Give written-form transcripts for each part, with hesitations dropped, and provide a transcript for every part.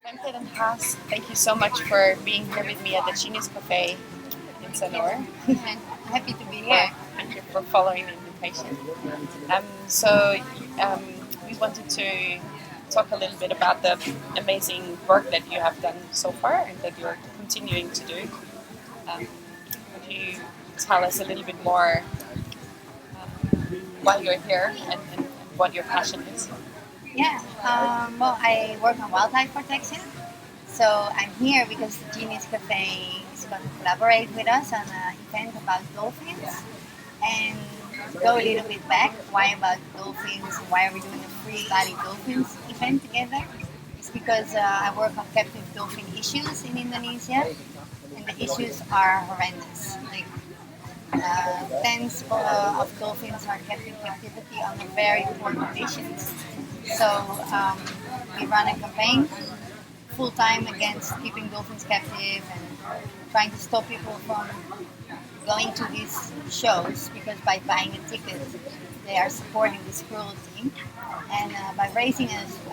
Femke and Haas, thank you so much for being here with me at the Genius Cafe in Sanor. I'm happy to be here. Thank you for following the invitation. So um, we wanted to talk a little bit about the amazing work that you have done so far and that you're continuing to do. Could you tell us a little bit more why you're here and what your passion is? Yeah, well, I work on wildlife protection. So I'm here because the Genius Cafe is going to collaborate with us on an event about dolphins. And to go a little bit back, why about dolphins? Why are we doing a free Bali Dolphins event together? It's because I work on captive dolphin issues in Indonesia, and the issues are horrendous. Like tens of dolphins are kept in captivity under very poor conditions. So we run a campaign full time against keeping dolphins captive and trying to stop people from going to these shows because by buying a ticket they are supporting this cruelty and by raising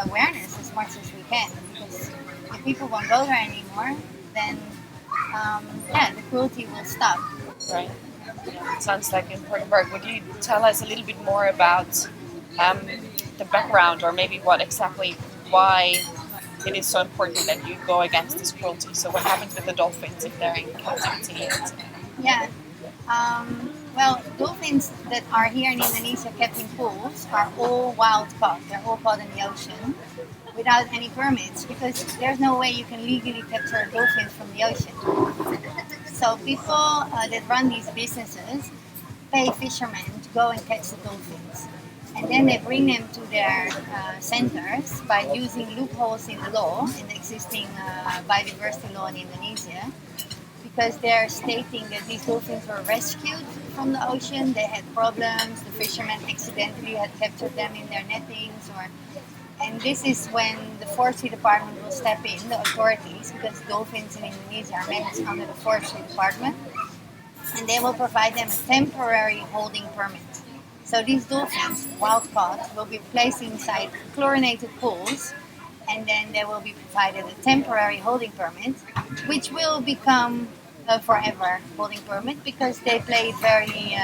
awareness as much as we can because if people won't go there anymore then the cruelty will stop. Right. It sounds like important work. Would you tell us a little bit more about um, the background, or maybe why it is so important that you go against this cruelty? So, what happens with the dolphins if they're in captivity? Yeah. Well, dolphins that are here in Indonesia kept in pools are all wild caught. They're all caught in the ocean without any permits because there's no way you can legally capture dolphins from the ocean. So people that run these businesses pay fishermen to go and catch the dolphins. And then they bring them to their centers by using loopholes in the law, in the existing biodiversity law in Indonesia, because they're stating that these dolphins were rescued from the ocean, they had problems, the fishermen accidentally had captured them in their nettings, and this is when the forestry department will step in, the authorities, because dolphins in Indonesia are managed under the forestry department, and they will provide them a temporary holding permit. So these dolphins, wild caught, will be placed inside chlorinated pools, and then they will be provided a temporary holding permit, which will become a forever holding permit because they play very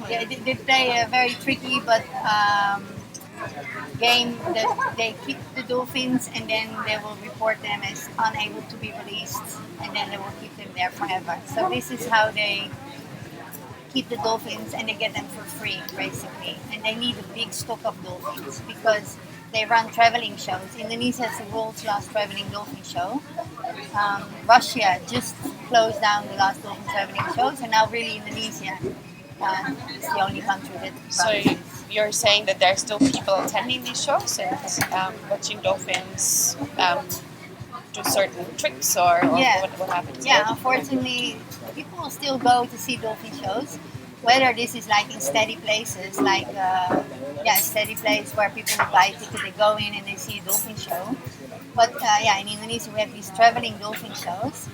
they play a very tricky but game that they keep the dolphins and then they will report them as unable to be released and then they will keep them there forever. So this is how they keep the dolphins and they get them for free basically, and they need a big stock of dolphins because they run traveling shows. Indonesia is the world's last traveling dolphin show. Russia just closed down the last dolphin traveling shows, and now really Indonesia is the only country that So runs this. you're saying that there are still people attending these shows and watching dolphins do certain tricks, or Yeah. what happens? Yeah, unfortunately, people will still go to see dolphin shows. Whether this is like in steady places, like a steady place where people will buy a ticket, they go in and they see a dolphin show. But in Indonesia we have these traveling dolphin shows,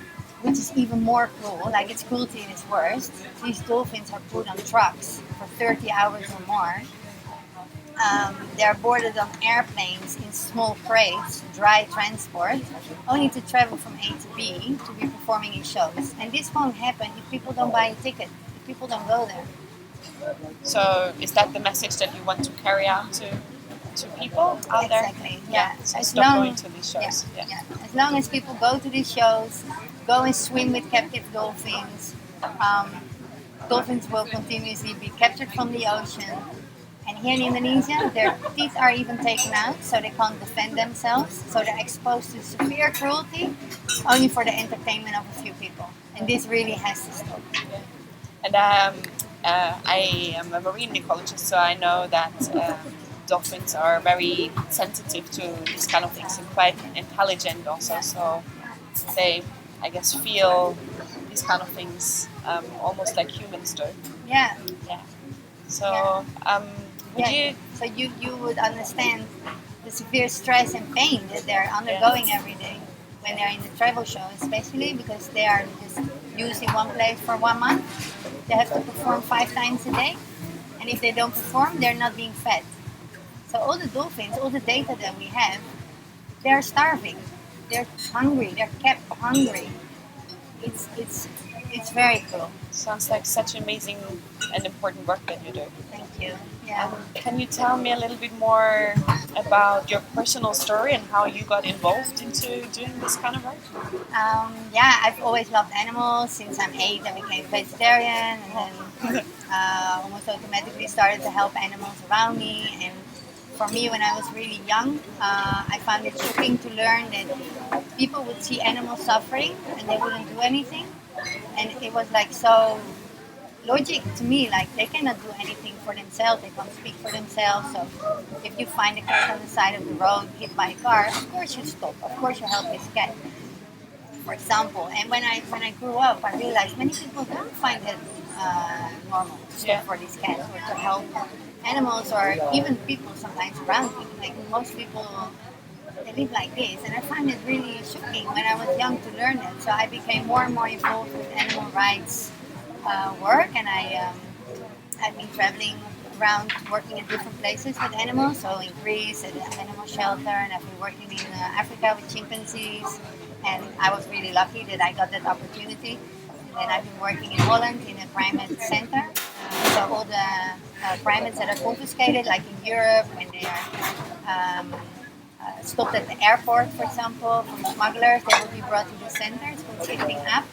which is even more cruel. Like it's cruelty in its worst. These dolphins are put on trucks for 30 hours or more. They're boarded on airplanes in small crates, dry transport, only to travel from A to B to be performing in shows. And this won't happen if people don't buy a ticket, if people don't go there. So is that the message that you want to carry out to people out there? Exactly. Yeah. So As stop long, going to these shows. yeah. As long as people go to these shows, go and swim with captive dolphins, dolphins will continuously be captured from the ocean. And here in Indonesia, their teeth are even taken out so they can't defend themselves. So they're exposed to severe cruelty only for the entertainment of a few people. And this really has to stop. And I am a marine ecologist, so I know that dolphins are very sensitive to these kind of things and quite intelligent also. So they, I guess, feel these kind of things almost like humans do. Yeah. Yeah. So So you would understand the severe stress and pain that they're undergoing every day when they're in the travel show, especially because they are just used in one place for 1 month. They have to perform 5 times a day, and if they don't perform, they're not being fed. So all the dolphins, all the data that we have, they're starving, they're hungry, they're kept hungry. It's very cool. Sounds like such amazing and important work that you do. Thank you. Yeah. Can you tell me a little bit more about your personal story and how you got involved into doing this kind of work? Yeah, I've always loved animals. Since I'm 8, I became vegetarian, and then almost automatically started to help animals around me. And for me, when I was really young, I found it shocking to learn that people would see animals suffering and they wouldn't do anything. And it was like so logic to me, like they cannot do anything for themselves, they can't speak for themselves. So if you find a cat on the side of the road hit by a car, of course you stop, of course you help this cat, for example. And when I grew up, I realized many people don't find it normal to stop for these cats or to help animals or even people sometimes around you. Like most people, they live like this, and I find it really shocking when I was young to learn it. So I became more and more involved with animal rights work, and I've been traveling around working at different places with animals. So in Greece at an animal shelter, and I've been working in Africa with chimpanzees. And I was really lucky that I got that opportunity. And then I've been working in Holland in a primate center. So all the primates that are confiscated, like in Europe, when they are stopped at the airport, for example, from smugglers, they will be brought to the center. It's called Sitting Up.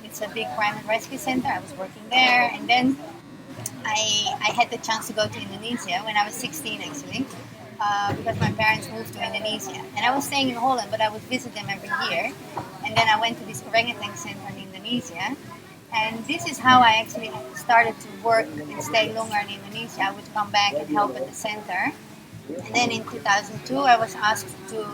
It's a big primate rescue center. I was working there, and then I had the chance to go to Indonesia when I was 16, actually, because my parents moved to Indonesia. And I was staying in Holland, but I would visit them every year. And then I went to this orangutan center in Indonesia. And this is how I actually started to work and stay longer in Indonesia. I would come back and help at the center. And then in 2002, I was asked to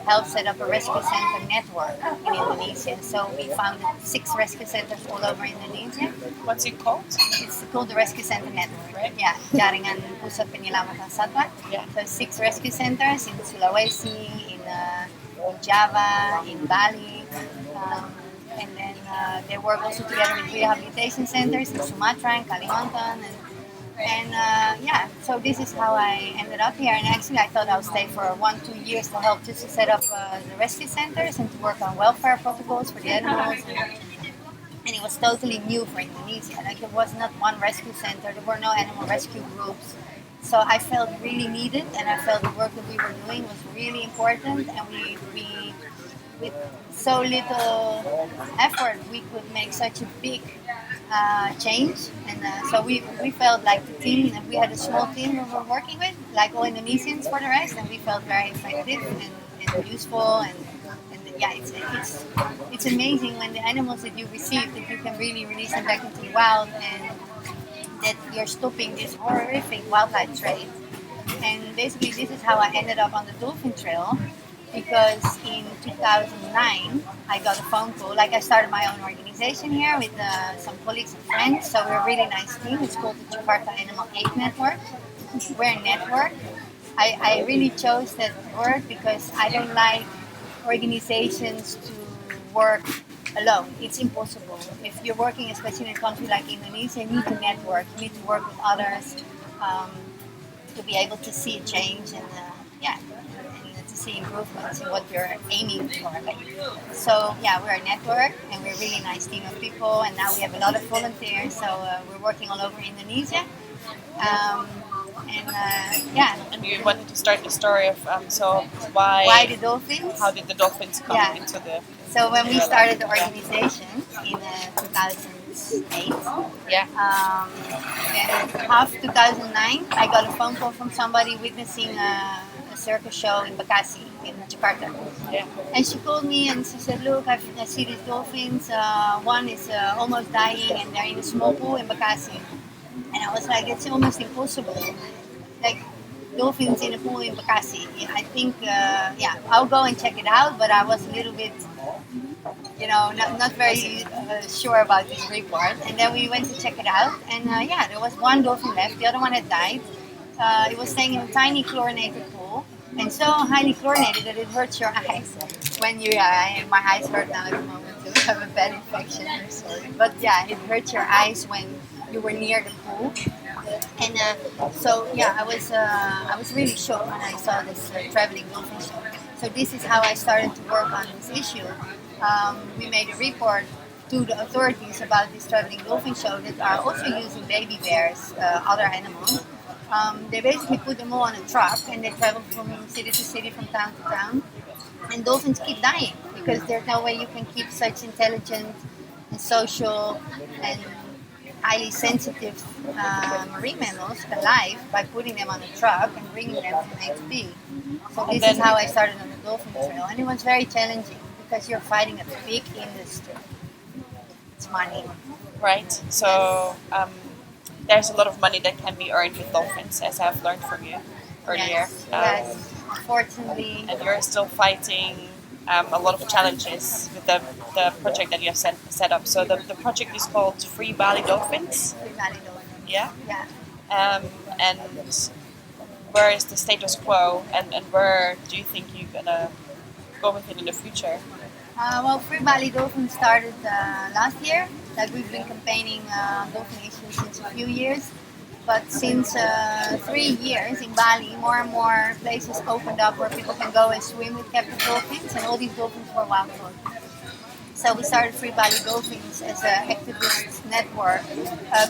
help set up a rescue center network in Indonesia. So we founded 6 rescue centers all over Indonesia. What's it called? It's called the Rescue Center Network. Right. Yeah, Jaringan Pusat Penyelamatan Satwa. Yeah. So 6 rescue centers in Sulawesi, in Java, in Bali. And then they work also together with rehabilitation centers in Sumatra and Kalimantan. And so this is how I ended up here. And actually, I thought I would stay for 1-2 years to help just to set up the rescue centers and to work on welfare protocols for the animals. And it was totally new for Indonesia. Like there was not one rescue center, there were no animal rescue groups. So I felt really needed, and I felt the work that we were doing was really important. And we with so little effort, we could make such a big change. And so we felt like the team, and we had a small team we were working with, like all Indonesians for the rest, and we felt very effective and useful. And yeah, it's amazing when the animals that you receive, that you can really release them back into the wild, and that you're stopping this horrific wildlife trade. And basically, this is how I ended up on the dolphin trail. Because in 2009, I got a phone call. Like I started my own organization here with some colleagues and friends. So we're a really nice team. It's called the Jakarta Animal Aid Network. We're a network. I really chose that word because I don't like organizations to work alone. It's impossible. If you're working, especially in a country like Indonesia, you need to network. You need to work with others to be able to see a change and see improvements in what you're aiming for. So yeah, we're a network and we're a really nice team of people, and now we have a lot of volunteers, so we're working all over Indonesia. And you wanted to start the story of so why the dolphins? How did the dolphins come into the? So when we started the organization in 2008, then half 2009, I got a phone call from somebody witnessing a circus show in Bekasi, in Jakarta. Yeah. And she called me and she said, look, I see these dolphins. One is almost dying and they're in a small pool in Bekasi. And I was like, it's almost impossible. Like, dolphins in a pool in Bekasi. I think, I'll go and check it out. But I was a little bit, not very sure about this report. And then we went to check it out. And there was one dolphin left. The other one had died. It was staying in a tiny chlorinated pool, and so highly chlorinated that it hurts your eyes. When my eyes hurt now at the moment to have a bad infection. I'm sorry, but yeah, it hurts your eyes when you were near the pool. And I was really shocked when I saw this traveling dolphin show. So this is how I started to work on this issue. We made a report to the authorities about this traveling dolphin show that are also using baby bears, other animals. They basically put them all on a truck and they travel from city to city, from town to town. And dolphins keep dying because there's no way you can keep such intelligent and social and highly sensitive marine mammals alive by putting them on a truck and bringing them from A to B. So this is how I started on the dolphin trail, and it was very challenging because you're fighting a big industry. It's money. Right. So there's a lot of money that can be earned with dolphins, as I've learned from you earlier. Yes. Unfortunately. And you're still fighting a lot of challenges with the project that you have set up. So the project is called FreeBaliDolphins. FreeBaliDolphins. Yeah. Yeah. And where is the status quo, and where do you think you're gonna go with it in the future? Well, FreeBaliDolphins started last year. Like we've been campaigning dolphin issues since a few years. But since 3 years in Bali, more and more places opened up where people can go and swim with captive dolphins, and all these dolphins were wild caught. So we started FreeBaliDolphins as an activist network,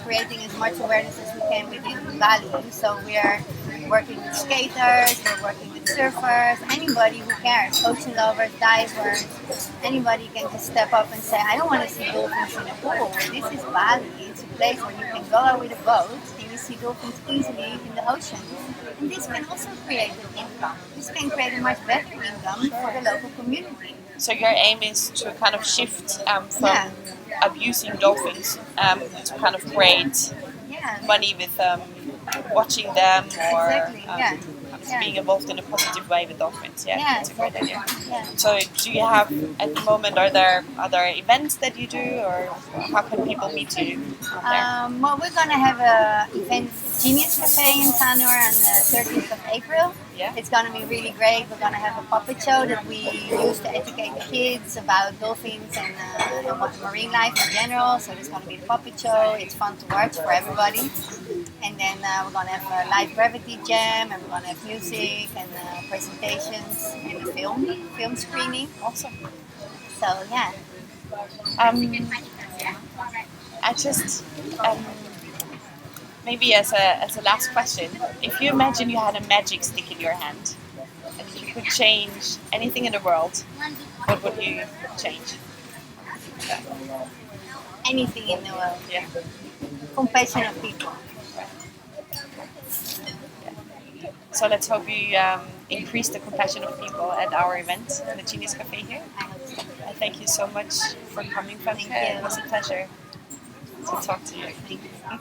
creating as much awareness as we can within Bali. So we are working with skaters, we're working with surfers, anybody who cares, ocean lovers, divers, anybody can just step up and say, I don't want to see dolphins in a pool. This is Bali. It's a place where you can go out with a boat and you see dolphins easily in the ocean. And this can also create an income. This can create a much better income for the local community. So your aim is to kind of shift from abusing dolphins to kind of create money with watching them or being involved in a positive way with dolphins. Yeah, that's a great idea. Yeah. So do you have, at the moment, are there other events that you do, or how can people meet you out there? Well, we're going to have an event, Genius Cafe in Sanur on the 30th of April. Yeah. It's going to be really great. We're going to have a puppet show that we use to educate the kids about dolphins and marine life in general. So there's going to be the puppet show. It's fun to watch for everybody. And then we're going to have a live gravity jam, and we're going to have music and presentations and a film screening. Awesome. So yeah. I just maybe as a last question, if you imagine you had a magic stick in your hand and you could change anything in the world, what would you change? Anything in the world. Yeah. Compassion of people. So let's hope you increase the compassion of people at our event, the Genius Cafe here. I hope so. Thank you so much for coming, Femke. It was a pleasure to talk to you. Thank you.